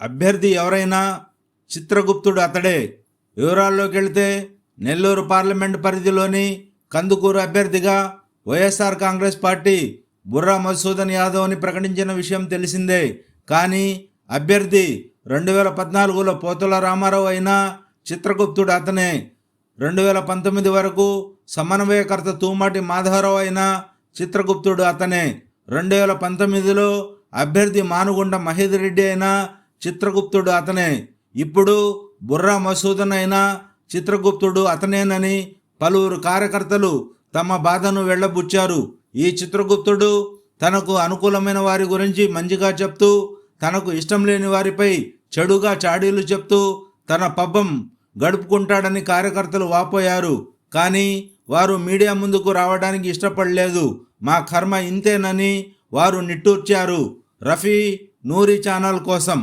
అభ్యర్థి ఎవరైనా చిత్రగుప్తుడు అతడే. వివరాల్లోకి వెళితే నెల్లూరు పార్లమెంటు పరిధిలోని కందుకూరు అభ్యర్థిగా వైఎస్ఆర్ కాంగ్రెస్ పార్టీ బుర్రా మధుసూదన్ యాదవ్ని ప్రకటించిన విషయం తెలిసిందే. కానీ అభ్యర్థి 2014లో పోతుల రామారావు అయినా చిత్రగుప్తుడు అతనే. 2019 వరకు సమన్వయకర్త తూమాటి మాధవరావు అయినా చిత్రగుప్తుడు అతనే. 2019లో అభ్యర్థి మానుగుండ మహేదర్ రెడ్డి అయినా చిత్రగుప్తుడు అతనే. ఇప్పుడు బుర్రా మధుసూదన్ అయినా చిత్రగుప్తుడు అతనేనని పలువురు కార్యకర్తలు తమ బాధను వెళ్లబుచ్చారు. ఈ చిత్రగుప్తుడు తనకు అనుకూలమైన వారి గురించి మంచిగా చెప్తూ, తనకు ఇష్టం లేని వారిపై చెడుగా చాడీలు చెప్తూ తన పబ్బం గడుపుకుంటాడని కార్యకర్తలు వాపోయారు. కానీ వారు మీడియా ముందుకు రావడానికి ఇష్టపడలేదు. మా కర్మ ఇంతేనని వారు నిట్టూర్చారు. రఫీ నూరి ఛానల్ కోసం.